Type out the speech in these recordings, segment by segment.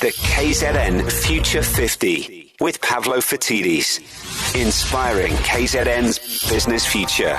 The KZN Future 50 with Pavlo Fatidis. Inspiring KZN's business future.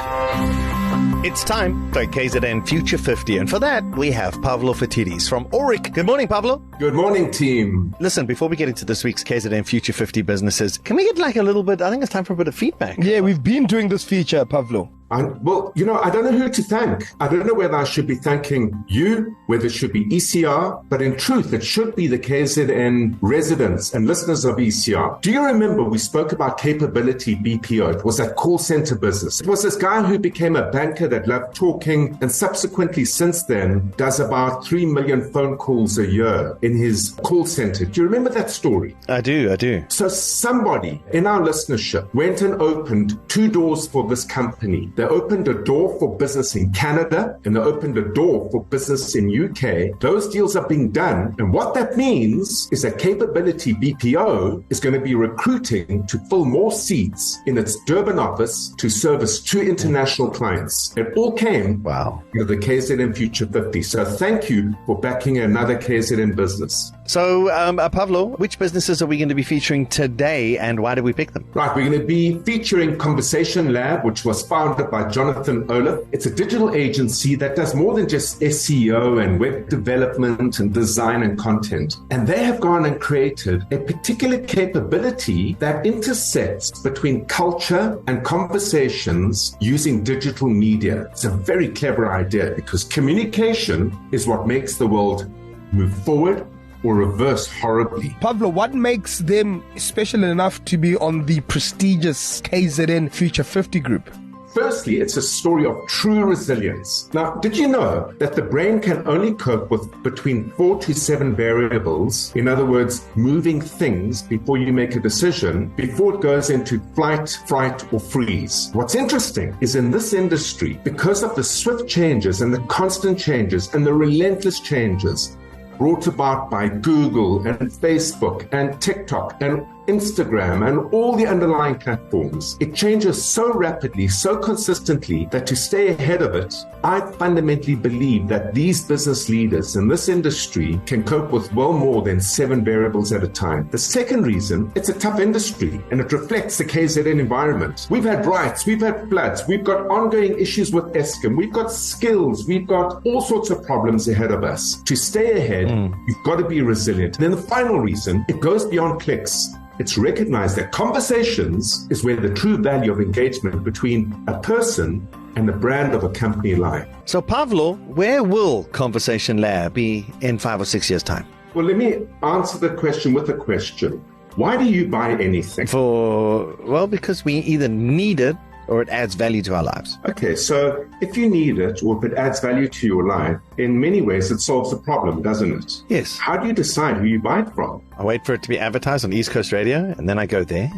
It's time for KZN Future 50, and for that, we have Pavlo Fatidis from Oric. Good morning, Pavlo. Good morning, team. Listen, before we get into this week's KZN Future 50 businesses, can we get a little bit, I think it's time for a bit of feedback. Yeah, we've been doing this feature, Pavlo. I don't know who to thank. I don't know whether I should be thanking you, whether it should be ECR, but in truth, it should be the KZN residents and listeners of ECR. Do you remember we spoke about capability BPO? It was that call center business. It was this guy who became a banker that loved talking and subsequently since then does about 3 million phone calls a year in his call center. Do you remember that story? I do. So somebody in our listenership went and opened 2 doors for this company. They opened a door for business in Canada and they opened a door for business in UK. Those deals are being done. And what that means is that Capability BPO is going to be recruiting to fill more seats in its Durban office to service 2 international clients. It all came out of the KZN Future 50. So thank you for backing another KZN business. So, Pavlo, which businesses are we going to be featuring today and why did we pick them? Right, we're going to be featuring Conversation Lab, which was founded by Jonathan Oliff. It's a digital agency that does more than just SEO and web development and design and content. And they have gone and created a particular capability that intersects between culture and conversations using digital media. It's a very clever idea because communication is what makes the world move forward or reverse horribly. Pavlo, what makes them special enough to be on the prestigious KZN Future 50 group? Firstly, it's a story of true resilience. Now, did you know that the brain can only cope with between 4 to 7 variables, in other words, moving things before you make a decision, before it goes into flight, fright, or freeze? What's interesting is in this industry, because of the swift changes and the constant changes and the relentless changes brought about by Google and Facebook and TikTok and Instagram and all the underlying platforms, it changes so rapidly, so consistently that to stay ahead of it, I fundamentally believe that these business leaders in this industry can cope with well more than 7 variables at a time. The second reason, it's a tough industry and it reflects the KZN environment. We've had riots, we've had floods, we've got ongoing issues with Eskom, we've got skills, we've got all sorts of problems ahead of us. To stay ahead, you've got to be resilient. And then the final reason, it goes beyond clicks. It's recognized that conversations is where the true value of engagement between a person and the brand of a company lie. So, Pavlo, where will Conversation Lab be in 5 or 6 years' time? Well, let me answer the question with a question. Why do you buy anything? Because we either need it or it adds value to our lives. Okay, so if you need it or if it adds value to your life, in many ways it solves the problem, doesn't it? Yes. How do you decide who you buy it from? I wait for it to be advertised on East Coast Radio and then I go there.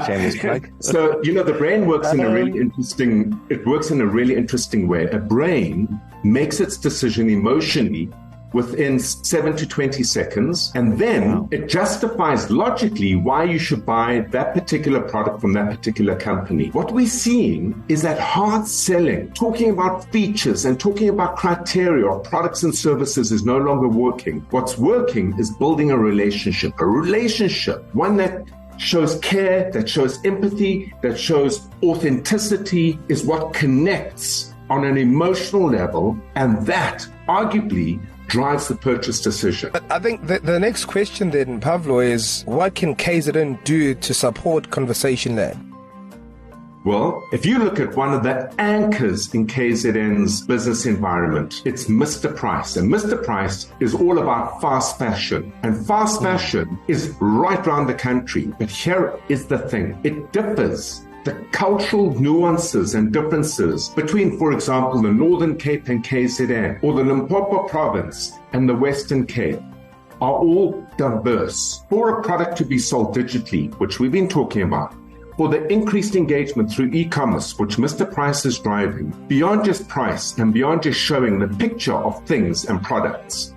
Shameless plug. So, the brain works in a really interesting way. A brain makes its decision emotionally within 7 to 20 seconds, and then it justifies logically why you should buy that particular product from that particular company. What we're seeing is that hard selling, talking about features and talking about criteria of products and services is no longer working. What's working is building a relationship, one that shows care, that shows empathy, that shows authenticity is what connects on an emotional level, and that arguably drives the purchase decision. But I think the next question then, Pavlo, is what can KZN do to support Conversation Lab? Well, if you look at one of the anchors in KZN's business environment, it's Mr. Price. And Mr. Price is all about fast fashion. And fast fashion is right around the country. But here is the thing. It differs. The cultural nuances and differences between, for example, the Northern Cape and KZN, or the Limpopo province and the Western Cape, are all diverse. For a product to be sold digitally, which we've been talking about, for the increased engagement through e-commerce, which Mr. Price is driving, beyond just price and beyond just showing the picture of things and products,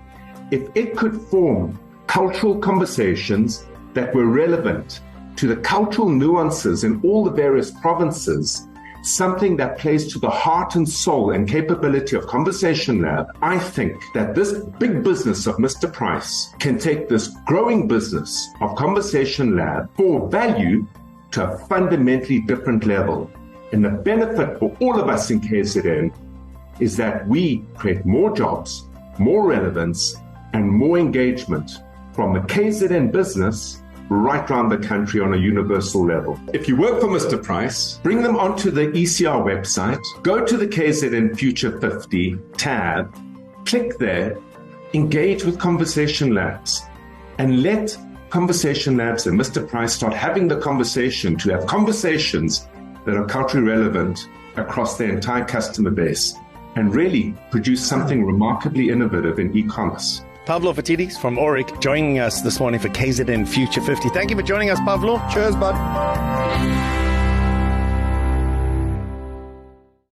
if it could form cultural conversations that were relevant to the cultural nuances in all the various provinces, something that plays to the heart and soul and capability of Conversation Lab, I think that this big business of Mr. Price can take this growing business of Conversation Lab for value to a fundamentally different level. And the benefit for all of us in KZN is that we create more jobs, more relevance, and more engagement from the KZN business right around the country on a universal level. If you work for Mr. Price, bring them onto the ECR website, go to the KZN Future 50 tab, click there, engage with Conversation Labs, and let Conversation Labs and Mr. Price start having the conversation to have conversations that are culturally relevant across their entire customer base and really produce something remarkably innovative in e-commerce. Pavlo Fatidis from Oric joining us this morning for KZN Future 50. Thank you for joining us, Pavlo. Cheers, bud.